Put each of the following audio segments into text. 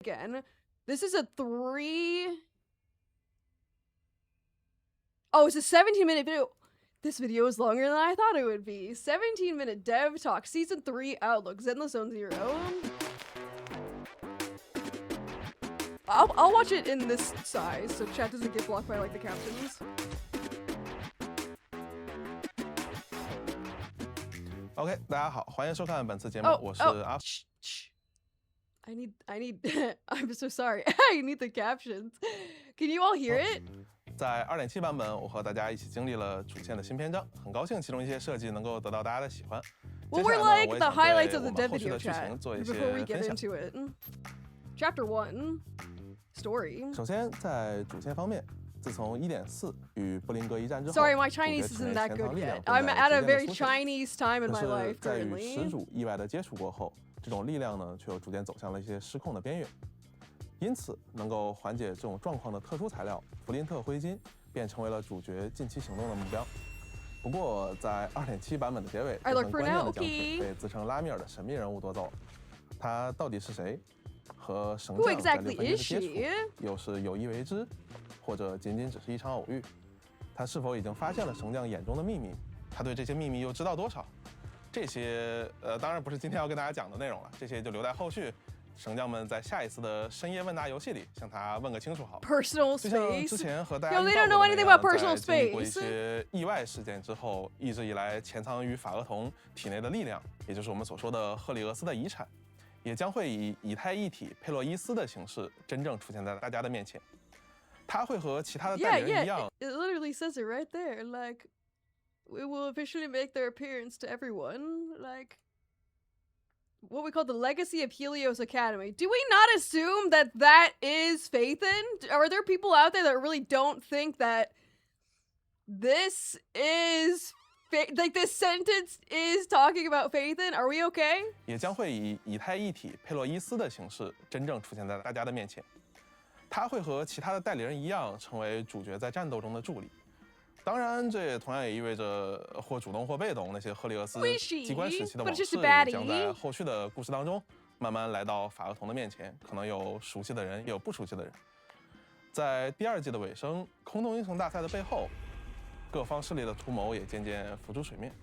again. This is a 3... Oh, it's a 17-minute video. This video is longer than I thought it would be. 17-minute dev talk, season 3 outlook, Zenless Zone Zero. I'll watch it in this size, so chat doesn't get blocked by like the captions. OK， 大家好，欢迎收看本次节目，我是阿。I need. I'm so sorry. I need the captions. Can you all hear it? 在 2.7 版本，我和大家一起经历了主线的新篇章，很高兴其中一些设计能够得到大家的喜欢。Well, we're like the highlights of the dev video chat before we get into it. Chapter 1, story. 首先，在主线方面，自从 1.4 与布林格一战之后 ，Sorry, my Chinese isn't that good yet. I'm at a very Chinese time in my life 在与 currently. 始祖意外的接触过后，这种力量呢，却又逐渐走向了一些失控的边缘。因此，能够缓解这种状况的特殊材料弗林特灰金便成为了主角近期行动的目标。不过，在 2.7 版本的结尾，这份关键的奖品被自称拉米尔的神秘人物夺走了。他到底是谁？和绳匠在6分钟的接触，又是有意为之，或者仅仅只是一场偶遇？他是否已经发现了绳匠眼中的秘密？他对这些秘密又知道多少？这些当然不是今天要跟大家讲的内容了，这些就留在后续。绳匠们在下一次的深夜问答游戏里向他问个清楚好。Personal space. 就像之前和大家 They don't know anything about personal 在经历过一 space. 些意外事件之后，一直以来潜藏于法厄同体内的力量，也就是我们所说的赫里俄斯的遗产，也将会以以太一体佩洛伊斯的形式真正出现在大家的面前。他会和其他的代理人一样。It literally says it right there. Like, we will officially make their appearance to everyone. Like, what we call the legacy of Helios Academy. Do we not assume that that is Phaethon? Are there people out there that really don't think that this is like this sentence is talking about Phaethon? Are we okay? 也将会以以太一体佩洛伊斯的形式真正出现在大家的面前。他会和其他的代理人一样，成为主角在战斗中的助力。当然，这也同样也意味着或主动或被动，那些赫利俄斯机关时期的往事将在后续的故事当中慢慢来到法厄同的面前。可能有熟悉的人，也有不熟悉的人。在第2季的尾声，空洞英雄大赛的背后，各方势力的图谋也渐渐浮出水面。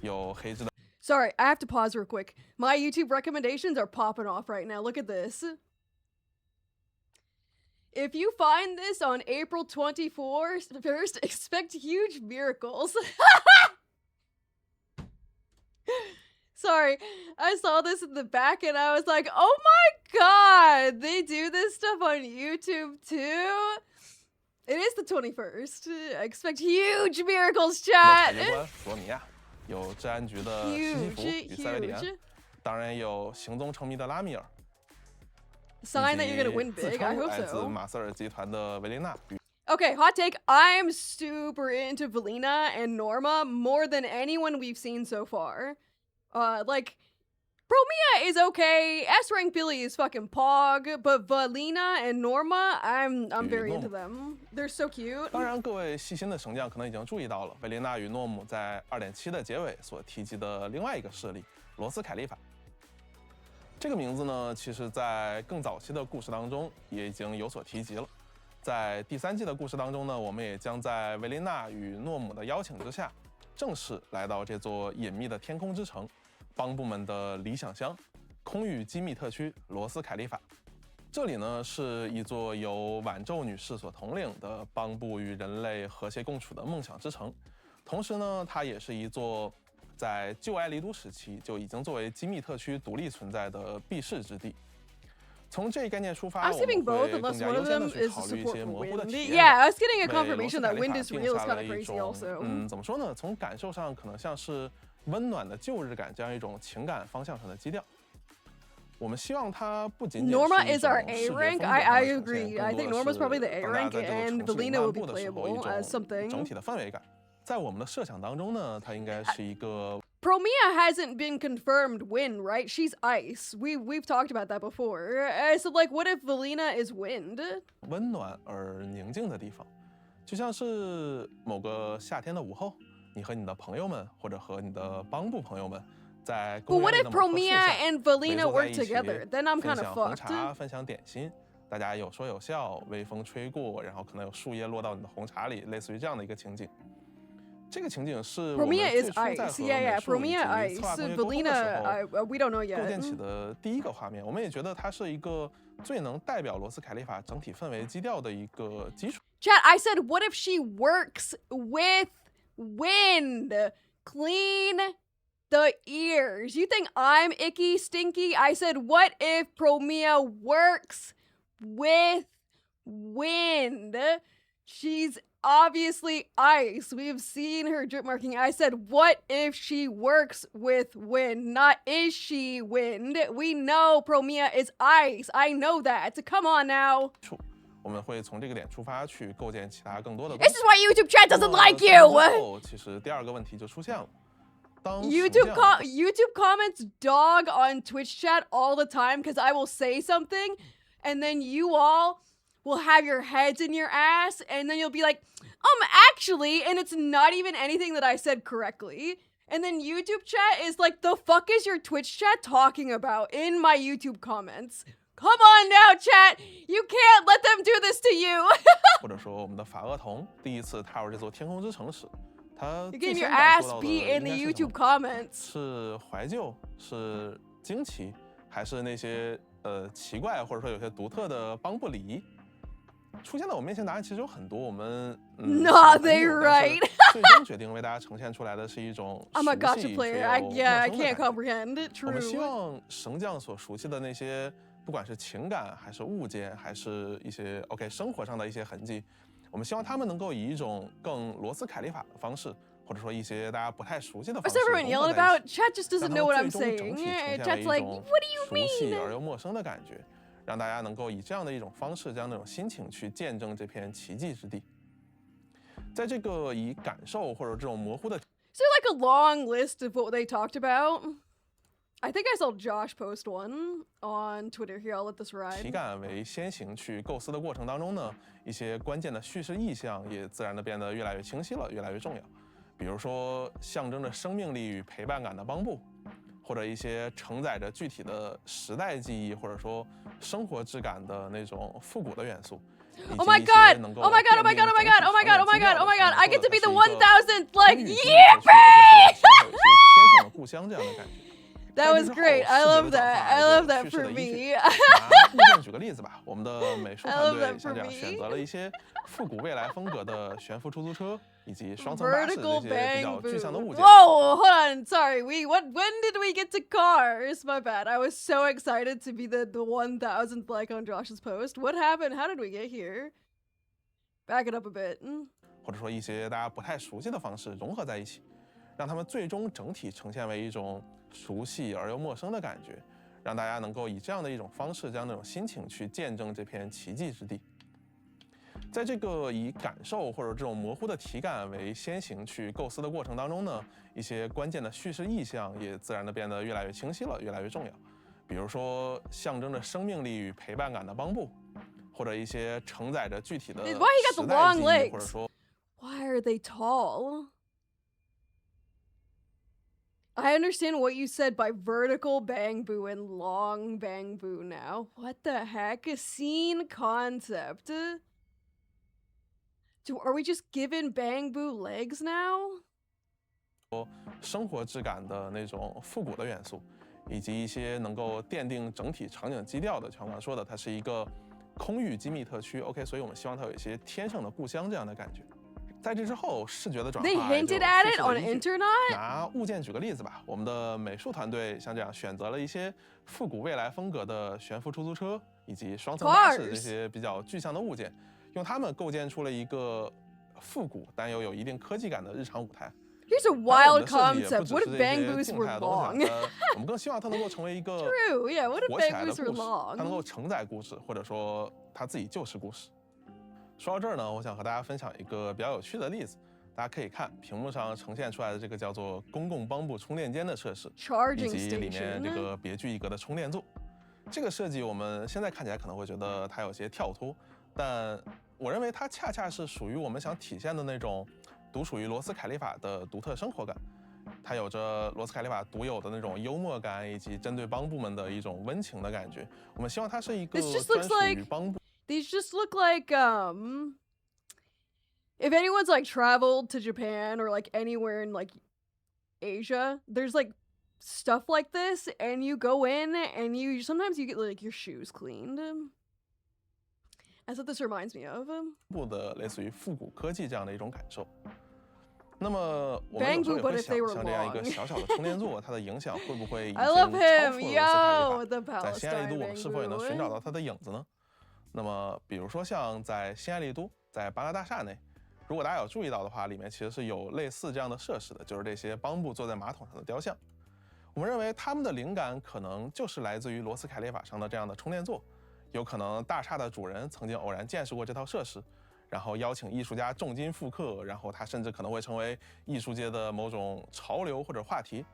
有黑之的。Sorry, I have to pause real quick. My YouTube recommendations are popping off right now. Look at this. If you find this on April 24st, expect huge miracles. Sorry, I saw this in the back and I was like, oh my god, they do this stuff on YouTube too? It is the 21st. I expect huge miracles, chat. 索米亚，有治安局的西西弗与塞维里安，当然有行踪成谜的拉米尔。Sign that you're gonna win big. I hope 来自 so. 马瑟尔集团的维琳娜。Okay, hot take. I'm super into Velina and Norma more than anyone we've seen so far. Like, Promia is okay. S rank Billy is fucking pog, but Velina and Norma, I'm very into them. They're so cute. 当然，各位细心的绳匠可能已经注意到了，维琳娜与诺姆在 2.7 的结尾所提及的另外一个势力——罗斯凯利法。这个名字呢，其实在更早期的故事当中也已经有所提及了。在第3季的故事当中呢，我们也将在维琳娜与诺姆的邀请之下，正式来到这座隐秘的天空之城，帮部们的理想乡——空域机密特区罗斯凯利法。这里呢，是一座由晚宙女士所统领的帮部与人类和谐共处的梦想之城。同时呢，它也是一座在旧埃黎都时期就已经作为机密特区独立存在的避世之地。从这一概念出发，我们会更加优先的去考虑一些模糊的体验。Yeah, I was getting a confirmation that wind is real is kind of crazy also. 怎么说呢？从感受上可能像是温暖的旧日感这样一种情感方向上的基调。我们希望它不仅仅是 Norma is our A rank. I agree. I think Norma's probably the A rank, and Velina will be playable as something. 整体的氛围感。在我们的设想当中呢，它应该是一个 Promia hasn't been confirmed wind, right? She's ice. We've talked about that before. So like, what if Velina is wind? 温暖而宁静的地方，就像是某个夏天的午后，你和你的朋友们或者和你的帮部朋友们在 But 公 what 园 if 里的某棵树 Promia 上 and 围 Valina 坐在 work 一起， together? Then I'm 分 kind of 享红 fucked. 茶，分享点心，大家有说有笑，微风吹过，然后可能有树叶落到你的红茶里，类似于这样的一个情景。这个情景是我们 Promia 最 is 初在 ice. 和 Yeah, 美 yeah. 术以 Promia 及策 ice. 划同学沟通的时 Valina, 候 we don't know 构 yet. 建起的第一个画面。我们也觉得它是一个最能代表罗斯凯利法整体氛围基调的一个基础。Chat, I said, what if she works with wind? Clean the ears. You think I'm icky, stinky? I said, what if Promia works with wind? She's obviously ice. We've seen her drip marking. I said, what if she works with wind? Not is she wind? We know Promia is ice. I know that. Come on now. 我们会从这个点出发去构建其他更多的。 This is why YouTube chat doesn't like 之 you. 后，其实第二个问题就出现了。当 YouTube comments dog on Twitch chat all the time because I will say something and then you all will have your heads in your ass and then you'll be like, actually, and it's not even anything that I said correctly. And then YouTube chat is like, the fuck is your Twitch chat talking about in my YouTube comments? Come on now, chat. You can't let them do this to you. 或者说我们的法厄同第一次踏入这座天空之城时，他 You're 最 getting 先 your 感受 ass 到的 beat 应 in the 该是什 YouTube 么？ comments. 是怀旧，是惊奇，还是那些奇怪或者说有些独特的邦布里？出现在我面前答案其实有很多，我们Nah, they right. 最终决定为大家呈现出来的是一种 I'm a 熟 gotcha 悉 player. 却 I 又陌 yeah, I 生的 can't 感觉。 comprehend. 我们希 True. 望绳匠所熟悉的那些，不管是情感还是物件，还是一些 OK 生活上的一些痕迹，我们希望他们能够以一种更罗斯凯利法的方式，或者说一些大家不太熟悉的方 What's 式 everyone 融合 yelling 在一 about? 起， Chat just 让 doesn't 它 know what 们 I'm 最终整 saying. 体呈现为 Chat's 一 like, 种 what do you 熟悉 mean? 而又陌生的感觉，让大家能够以这样的一种方式，这样的一种心情去见证这片奇迹之地。在这个以感受或者这种模糊的 Is there like a long list of what they talked about? I think I saw Josh post one on Twitter. Here, I'll let this 体 ride. 感为先行去构思的过程当中呢，一些关键的叙事意象也自然的变得越来越清晰了，越来越重要。比如说象征着生命力与陪伴感的邦布，或者一些承载着具体的时代记忆或者说生活质感的那种复古的元素。 Oh my god! Oh my god! Oh my god! Oh my god! Oh my god! Oh my god! Oh my god! I get to be the 1000th like yippee! 天上的故乡这样的感觉。 That was great. I love that. I love that for me. 拿物件举个例子吧，我们的美术 I 团 love 队 that 像 for 这样 me. 选择了一些复古未来风格的悬浮出租车，以及双层巴士这 Vertical 些比较 bang 具象的 boo. 物件。 Whoa, hold on. Sorry. When did we get to cars? My bad. I was so excited to be the 1000th like on Josh's post. What happened? How did we get here? Back it up a bit. 或者说一些大家不太熟悉的方式融合在一起，让它们最终整体呈现为一种熟悉而又陌生的感觉，让大家能够以这样的一种方式，这样的一种心情去见证这片奇迹之地。在这个以感受或者这种模糊的体感为先行去构思的过程当中呢，一些关键的叙事意象也自然的变得越来越清晰了，越来越重要。比如说象征着生命力与陪伴感的邦布，或者一些承载着具体的 Why he got the 时代 long 记忆， legs? 或者说 Why are they tall? I understand what you said by vertical bamboo and long bamboo now. What the heck? A scene concept. Are we just given bamboo legs now? 生活质感的那种复古的元素，以及一些能够奠定整体场景基调的，像我刚刚说的，它是一个空域机密特区。OK， 所以我们希望它有一些天上的故乡这样的感觉。在这之后，视觉的转化 They 就 hinted at 叙 it 事 on 的依据 internet? 拿物件举个例子吧，我们的美术团队像这样选择了一些复古未来风格的悬浮出租车，以及双层巴士这些比较具象的物件，用它们构建出了一个复古但又有一定科技感的日常舞台。 Here's a 当然我们 wild 的设计也不 concept. 只 What 是 if 这些 bamboos 静 were 态的东 long? 西我们更希望它能够成为一个 True, yeah. What if 活起来的 bamboos 故 were 事，它能够 long? 承载故事，或者说它自己就是故事。说到这儿呢，我想和大家分享一个比较有趣的例子。大家可以看屏幕上呈现出来的这个叫做公共邦布充电间的设施，以 Charging 及里面这 station. 个别具一格的充电座。这个设计我们现在看起来可能会觉得它有些跳脱，但我认为它恰恰是属于我们想体现的那种独属于罗斯凯利法的独特生活感。它有着罗斯凯利法独有的那种幽默感，以及针对帮部们的一种温情的感觉。我们希望它是一个专属于帮部。These just look like if anyone's like traveled to Japan or like anywhere in like Asia, there's like stuff like this, and you go in and sometimes you get like your shoes cleaned. That's what this reminds me of. 部的类似于复古科技这样的一种感受。那么我们有时候也会想，像这样一个小小的充电座，它的影响会不会已经超出了罗斯凯利法？在新爱丽都，我们是否也能寻找到它的影子呢？那么，比如说像在新爱丽都，在巴拉大厦内，如果大家有注意到的话，里面其实是有类似这样的设施的，就是这些帮部坐在马桶上的雕像。我们认为他们的灵感可能就是来自于罗斯凯利法上的这样的充电座，有可能大厦的主人曾经偶然见识过这套设施。然后邀请艺术家重金复刻，然后它甚至可能会成为艺术界的某种潮流或者话题。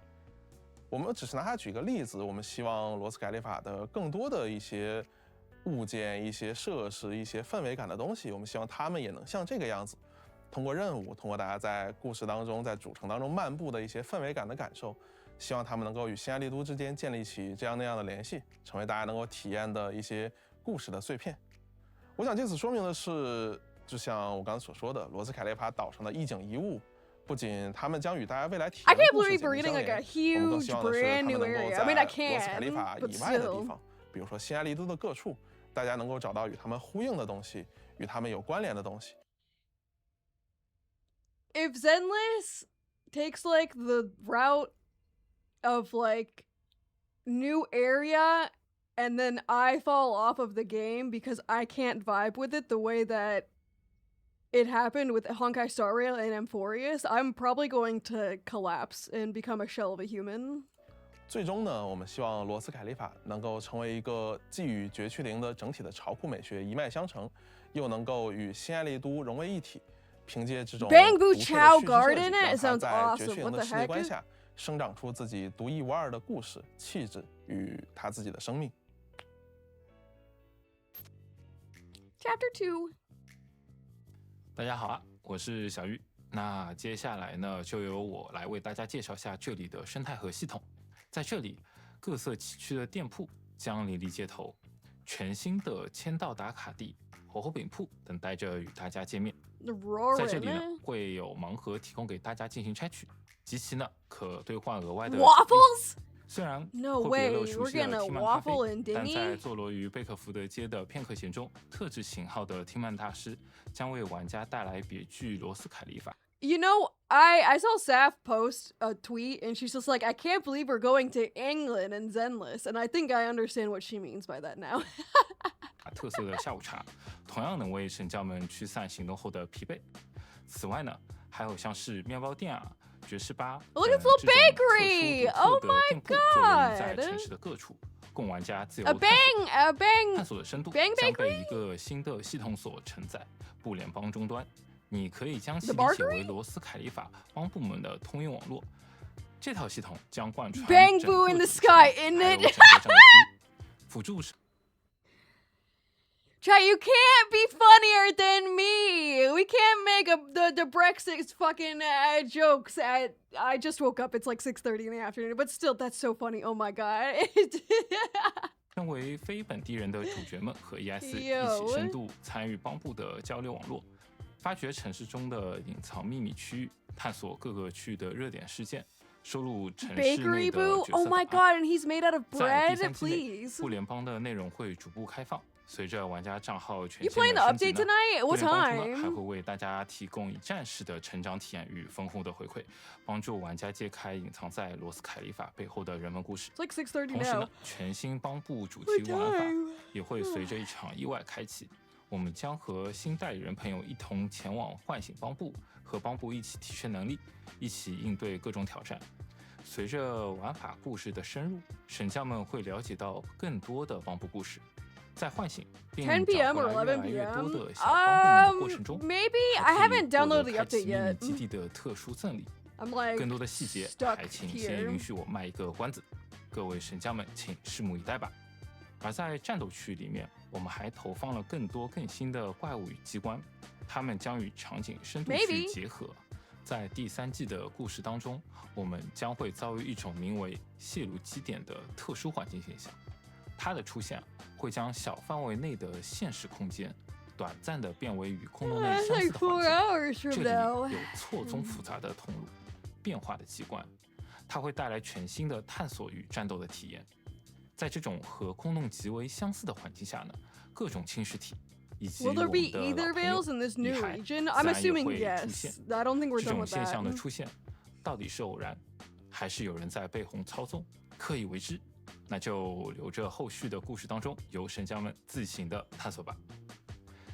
我们只是拿它举个例子，我们希望罗斯凯利法的更多的一些物件、一些设施、一些氛围感的东西，我们希望他们也能像这个样子，通过任务，通过大家在故事当中、在主城当中漫步的一些氛围感的感受，希望他们能够与新爱丽都之间建立起这样那样的联系，成为大家能够体验的一些故事的碎片。我想借此说明的是，就像我刚才所说的，罗斯凯利法岛上的一景一物，不仅他们将与大家未来体验的故事紧密相连，我们更希望的是他们能够在罗斯凯利法以外的地方，比如说新爱丽都的各处，大家能够找到与他们呼应的东西，与他们有关联的东西。If Zenless takes like the route of like new area, and then I fall off of the game because I can't vibe with it the way that it happened with Honkai Star Rail and Amphorius, I'm probably going to collapse and become a shell of a human. 最终呢，我们希望罗斯凯利法能够成为一个既与绝区零的整体的潮酷美学一脉相承，又能够与新爱丽都融为一体，凭借这种独特的叙事设计，让它在绝区零的世界观下生长出自己独一无二的故事、气质与他自己的生命。Chapter 2。大家好啊，我是小玉。那接下来呢，就由我来为大家介绍下这里的生态和系统。在这里，各色崎岖的店铺将林立街头，全新的签到打卡地、火候饼铺等待着与大家见面。在这里呢，会有盲盒提供给大家进行拆取，集齐呢可兑换额外的 waffles。虽然会别露熟悉的听曼咖啡，但在坐落于贝克福德街的片刻闲中，特制型号的听曼大师将为玩家带来别具罗斯凯利法。You know, I saw Saf post a tweet and she's just like, I can't believe we're going to England and Zenless, and I think I understand what she means by that now. 特色的下午茶，同样能为神将们驱散行动后的疲惫。此外呢，还有像是面包店啊、爵士吧、Look at Flow Bakery! Oh my god! 在城市的各处，供玩家自由探索的深度将被一个新的系统所承载。不联邦终端，你可以将其理解为罗斯凯利法帮部门的通用网络。这套系统将贯穿 Bangbu in the sky, isn't it? 辅助。Chat, you can't be funnier than me. We can't make the Brexit fucking jokes at. I just woke up. It's like 6:30 in the afternoon, but still, that's so funny. Oh my god. 身为非本地人的主角们和 ES 一起深度参与帮部的交流网络，发掘城市中的隐藏秘密区域，探索各个区域的热点事件，收录城市内的角色 Oh my god, and he's made out of bread, 在第3季内， please. 不联邦的内容会逐步开放。随着玩家账号全 You 线 playing 的 the 升级 update 呢， tonight? 不 What 联邦中呢 time? 还会为大家提供一站式的成长体验与丰厚的回馈，帮助玩家揭开隐藏在罗斯凯利法背后的人文故事。 It's like 6:30同时呢 now. 全新帮部主题玩法也会随着一场意外开启。我们将和新代理人朋友一同前往唤醒帮部，和帮部一起提升能力，一起应对各种挑战。随着玩法故事的深入，神将们会了解到更多的帮部故事。在唤醒并找回来越来越多的小帮部们的过程中， maybe I haven't downloaded the update 秘密 yet. 基地的特殊赠礼。 I'm like 更多的细节 stuck 还请先 here. 允许我卖一个关子，各位神将们请拭目以待吧。而在战斗区里面，我们还投放了更多更新的怪物与机关，它们将与场景深度去结合。在第3季的故事当中，我们将会遭遇一种名为泄露基点的特殊环境现象。它的出现会将小范围内的现实空间短暂的变为与空洞内相似的环境。这里有错综复杂的通路、变化的机关，它会带来全新的探索与战斗的体验。在这种和空洞极为相似的环境下呢，各种侵蚀体以及我 Will 们 there 的 be either 老朋 veils 友 in this 遗 new 骸 region? 自 I'm 然也 assuming 会出 yes. 现。 I don't think we're 这 done 种 with 现象的 that. 出现，到底是偶然，还是有人在背后操纵、刻意为之？那就留着后续的故事当中，由神将们自行的探索吧。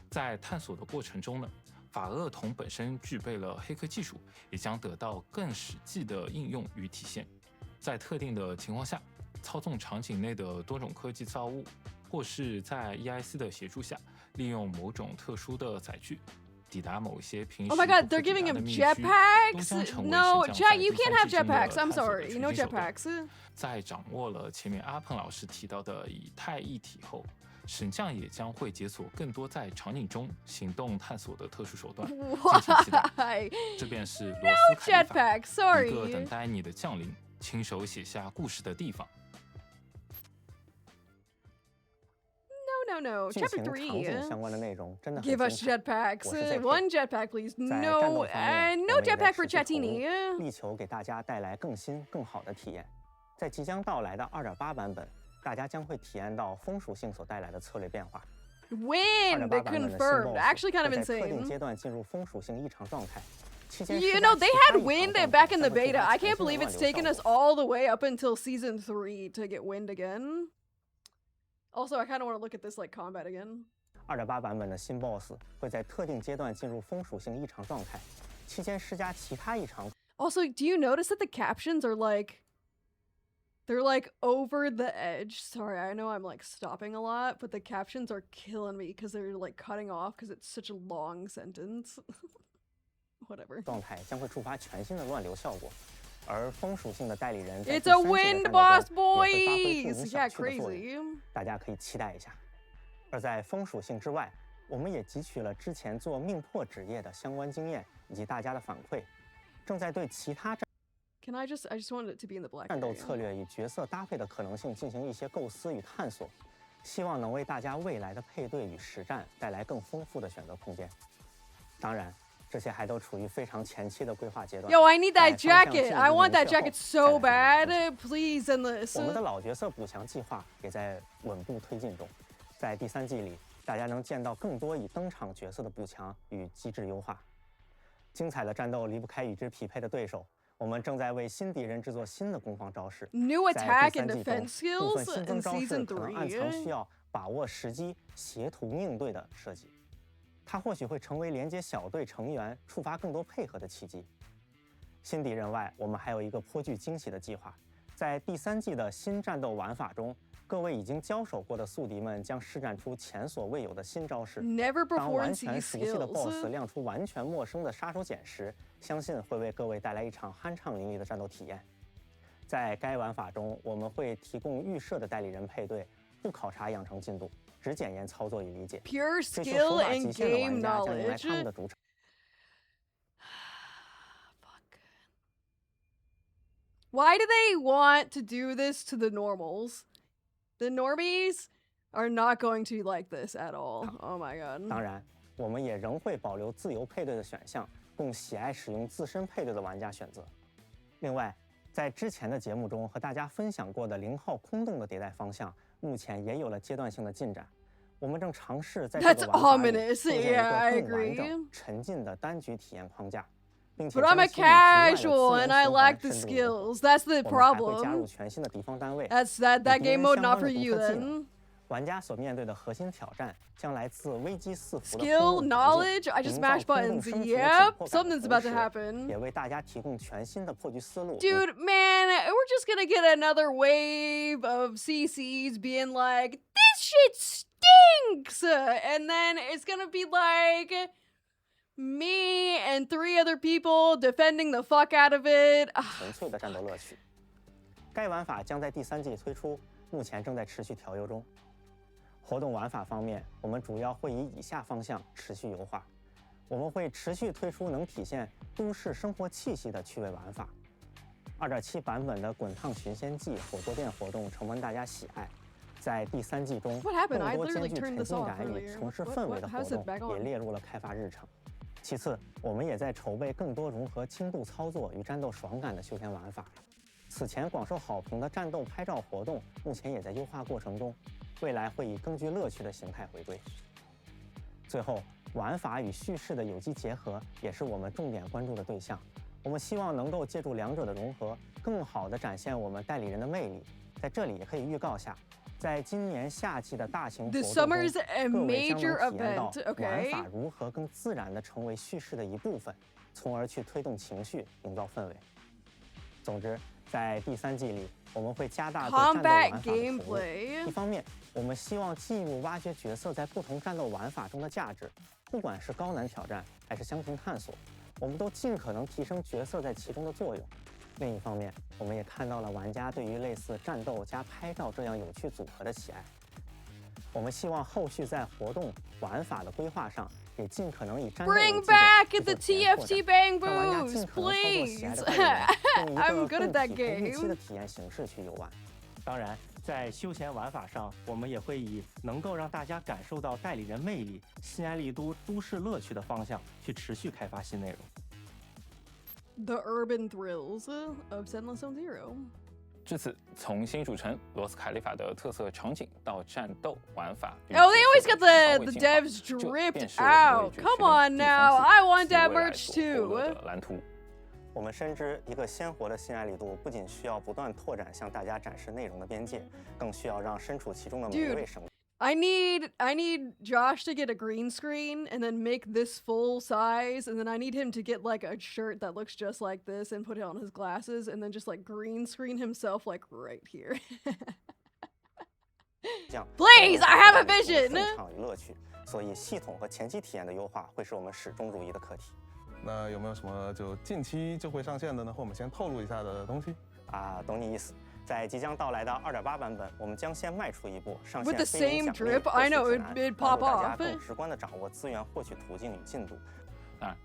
在探索的过程中呢，法厄同本身具备了黑客技术，也将得到更实际的应用与体现。在特定的情况下，操纵场景内的多种科技造物，或是在 EIC 的协助下，利用某种特殊的载具，抵达某些平时 Oh my god, 不可 they're 抵 giving 达的 him 秘密区，都将 jetpacks? 成为 No, 神将 chat, 在 you 第 can't 3 have 季中的 jetpacks. I'm 探索的 sorry. 纯 No 净手段。 jetpacks. 在掌握了前面阿鹏老师提到的以太一体后，神将也将会解锁更多在场景中行动探索的特殊手段，敬请期待。 Why? 这便是罗 No 斯凯利法， jetpacks. 一个等 Sorry. 待你的降临，亲手写下故事的地方。 No, no, no. 剧 Chapter 情场景 3. 相关的内容真的很 Give 精 us 彩。 jetpacks. 我是在 One jetpack, please. 在战 No, 斗方面， no 我们也在 jetpack for 持续投入 Chatini. 力求给大家带来更新、更好的体验。在即将到来的2.8版本，大家将会体验到风属性所带来的策略变化。 Wind 2.8版本的新 confirmed. BOSS Actually, kind of 会在特定 insane. 阶段进入风属性异常状态。期间 You 施 know, 加 they 其他 had 异常 wind 状态 back in the 将会触 beta. 发 I 全 can't 新的 believe 乱 it's 流 taken 效 us 果。 all the way up until season 3 to get wind again. Also, I kind of want to look at this like combat again. 2.8版本的新 BOSS 会在特定阶段进入风属性异常状态，期间施加其他异常。 Also, do you notice that the captions are like they're like over the edge? Sorry, I know I'm like stopping a lot, but the captions are killing me because they're like cutting off because it's such a long sentence. Whatever. 状态将会触发全新的乱流效果，而风属性的代理人在 It's 第 a 3季的 wind 战斗 boss 中也会发挥不 boys. 无 Yeah, 小觑的作用， crazy. 大家可以期待一下。而在风属性之外，我们也汲取了之前做命破职业的相关经验以及大家的反馈，正在对其他 Can I just want it to be in the black 战斗 area. 策略与角色搭配的可能性进行一些构思与探索，希望能为大家未来的配对与实战带来更丰富的选择空间。当然，这些还都处于非常前期的规划阶段。 Yo, I need that 在方向 jacket. 性 I 明 want that 确后 jacket 再 so 来 bad. 进行 Please end this. 我们的老角色补强计划也在稳步推进中，在第3季里，大家能见到更多已登场角色的补强与机制优化。精彩的战斗离不开与之匹配的对手，我们正在为新敌人制作新的攻防招式。 New 在 attack 第 and 3季 defense 中，部分 skills 新增 in 招式 season 可能暗藏需 3. 要把握时机、协同应对的设计。它或许会成为连接小队成员、触发更多配合的契机。新敌人外，我们还有一个颇具惊喜的计划。在第3季的新战斗玩法中，各位已经交手过的宿敌们将施展出前所未有的新招式。 Never 当 before 完 in 全 these 熟悉的 BOSS skills. 亮出完全陌生的杀手锏时，相信会为各位带来一场酣畅淋漓的战斗体验。在该玩法中，我们会提供预设的代理人配对，不考察养成进度，只检验操作与理解。 Pure 追求 skill 手法 and 极限的 game 玩家将迎来他们 knowledge. 的主场。 Fuck. Why do they want to do this to the normals? The normies are not going to like this at all. Oh my god. 当然，我们也仍会保留自由配对的选项，供喜爱使用自身配对的玩家选择。另外，在之前的节目中和大家分享过的0号空洞的迭代方向，目前也有了阶段性的进展。我们正尝试在这 That's 个玩法里 ominous. 构建一 Yeah, I 个更完 agree. 整、沉浸的单局体验框架，并且 But I'm a 将其与局外的 casual 自 and 由 I 循 lack 环 the 深入融合 skills. That's the 我们还会加入 problem. 全新的敌方单位， That's that 与敌 game 人 mode 相 not 关 for 的独 you 特技能 then. 玩家所面对的核心挑战将来自危机四伏的 Skill, 空洞环境 knowledge, I just 营造 smash 空洞 buttons. 生存的 Yep, 紧迫感的 something's 同 about to 时 happen. 也为大家提供全新的破局思路。 Dude, man, we're just gonna get another wave of CCs being like, this shit stinks! And then it's gonna be like me and 3 other people defending the fuck out of it. 纯粹的战斗乐趣。该玩法将在第3季推出，目前正在持续调优中。活动玩法方面，我们主要会以下方向持续优化。我们会持续推出能体现都市生活气息的趣味玩法。2.7版本的滚烫寻仙记火锅店活动承蒙大家喜爱，在第3季中， What happened? 更 I 多 literally 兼具 turned 沉 this 浸 off 感与 earlier. 城市 What- 氛 what- 围的 how's 活 it back 动也 on? 列入了开发日程。其次，我们也在筹备更多融合轻度操作与战斗爽感的休闲玩法。此前广受好评的战斗拍照活动，目前也在优化过程中，未来会以更具乐趣的形态回归。最后，玩法与叙事的有机结合也是我们重点关注的对象。我们希望能够借助两者的融合，更好地展现我们代理人的魅力。在这里也可以预告下，在今年夏季的大型活 The 动中， summer's a 各位将 major 能体验到 event. 玩 Okay. 法如何更自然地成为叙事的一部分，从而去推动情绪，营造氛围。总之，在第3季里，我们会加大对战斗 Combat 玩法的投入。 gameplay. 一方面，我们希望进一步挖掘角色在不同战斗玩法中的价值，不管是高难挑战还是相同探索，我们都尽可能提升角色在其中的作用。另一方面，我们也看到了玩家对于类似战斗加拍照这样有趣组合的喜爱。我们希望后续在活动玩法的规划上，也尽可能以战斗为 Bring 基点 back 去 the 做前延拓 TFT 展 bang 让玩家 boost, 尽可能操作喜 please. 爱的代理人，用一 I'm 个 good at 更 that 匹配预期 game. 的体验形式去游玩。当然，在休闲玩法上，我们也会以能够让大家感受到代理人魅力、新安利都市乐趣的方向去持续开发新内容。The urban thrills of Zenless Zone Zero. 至此，从新主城罗斯凯利法的特色场景到战斗玩法， Oh, they always got the devs dripped out. Come on now, I want that merch too. 蓝图。我们深知，一个鲜活的新爱丽都不仅需要不断拓展向大家展示内容的边界，更需要让身处其中的每一位生。I need Josh to get a green screen and then make this full size, and then I need him to get like a shirt that looks just like this and put it on his glasses, and then just like green screen himself like right here. Please, I have a vision. 顺畅与乐趣，所以系统和前期体验的优化会是我们始终如一的课题。那有没有什么就近期就会上线的呢？或我们先透露一下的东西？懂你意思。在即将到来的2.8版本，我们将先迈出一步，上线 With the 非影 same 响力 drip, I know 获取 it'd 指南 pop 帮助大家 off. 更直观地掌握资源获取途径与进度。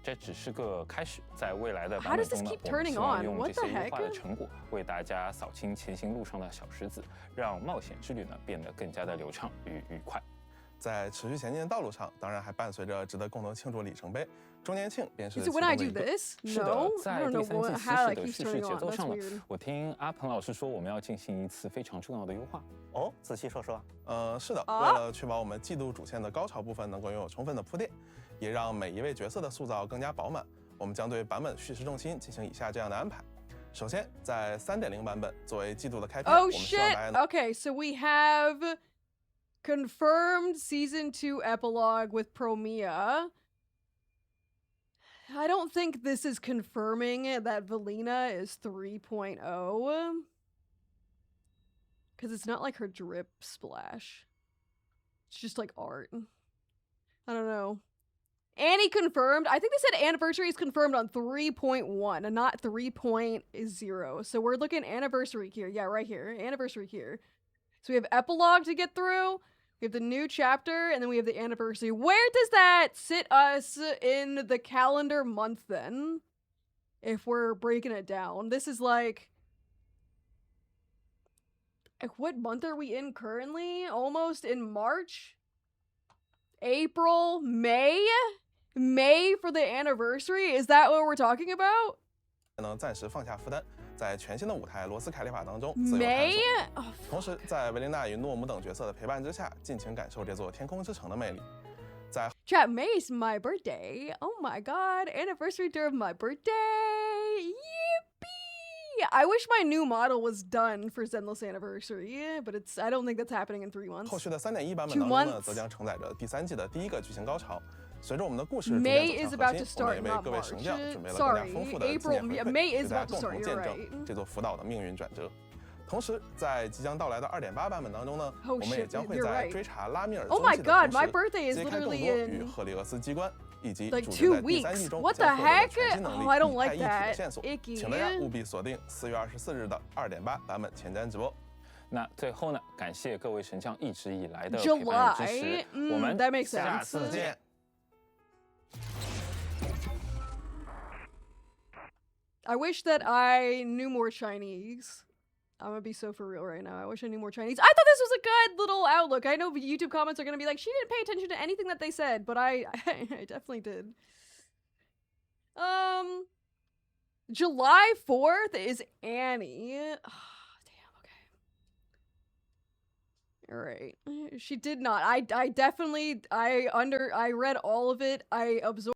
这只是个开始，在未来的 How 版 does 本 this 中呢， keep 我们 turning 希望 on? 用 What 这 the 些优化的 heck? 成果，为大家扫清前行路上的小石子，让冒险之旅呢变得更加的流畅与愉快。在持续前进的道路上，当然还伴随着值得共同庆祝里程碑。周年庆便是 Is 其 it 中 when I 的 do 一个。 this? 是的 No, I 在 don't 第 know 三 what, 季 how 实 it 时 keeps 的叙事 turning 节 on. 奏 That's 上呢， weird. 我听阿鹏老师说我们要进行一次非常重要的优化。哦，仔细说说。是的，啊为了确保我们季度主线的高潮部分能够拥有充分的铺垫，也让每一位角色的塑造更加饱满，我们将对版本叙事重心进行以下这样的安排。首先，在3.0版本作为季度的开篇，我 Oh 们希望 shit! 大家能 Okay, so we have confirmed season 2 epilogue with Promia. I don't think this is confirming that Valina is 3.0. Because it's not like her drip splash. It's just like art. I don't know. Annie confirmed. I think they said anniversary is confirmed on 3.1 and not 3.0. So we're looking anniversary here. Yeah, right here. Anniversary here. So we have epilogue to get through. We have the new chapter, and then we have the anniversary. Where does that sit us in the calendar month then? If we're breaking it down. This is like what month are we in currently? Almost in March? April? May? May for the anniversary? Is that what we're talking about? 能暂时放下负担，在全新的舞台罗斯凯利法当中自由探 May? 索。 Oh, 同时，在维琳娜与诺姆等角色的陪伴之下，尽情感受这座天空之城的魅力。 chat, May is my birthday. Oh my god, anniversary day of my birthday. Yippee! I wish my new model was done for Zenless Anniversary, but I don't think that's happening in 3 months. 后续的3.1版本当中呢，则将承载着第3季的第一个剧情高潮。随着我们的故事逐渐 May 走 is 向 about 核 to 心，我们 start, 也为 not 各位神将 March. 准备了更加 Sorry, 丰富的纪 April. 念 Yeah, 回 May 馈， is 与大家 about to 共 start. 同 You're 见证 right. 这座福岛的命运转折。同时，在即将到来的2.8版本当中呢， Oh 我们也 shit, 将会 you're 在 right. 追查拉米尔 Oh 踪 my 迹的 god, 同 my 时， birthday is 揭开更多 literally 与 in 赫利俄斯机关以及 like 主角 2在第3 weeks. 季中 What 将 the 获得的 heck? 全新能 Oh, 力 I don't 一拍 like 一体的 that. 线索， Icky. 请大家务必锁定4月24日的2.8版本前瞻直播。那最后呢，感谢各位神将一直以来的陪伴与支持， July. 我们 That makes 下 sense. 次见。I wish that I knew more Chinese. I'm gonna be so for real right now. I wish I knew more Chinese. I thought this was a good little outlook. I know YouTube comments are gonna be like, she didn't pay attention to anything that they said, but I definitely did. July 4th is Annie. Oh, damn, okay. Alright. She did not. I definitely, I read all of it. I absorbed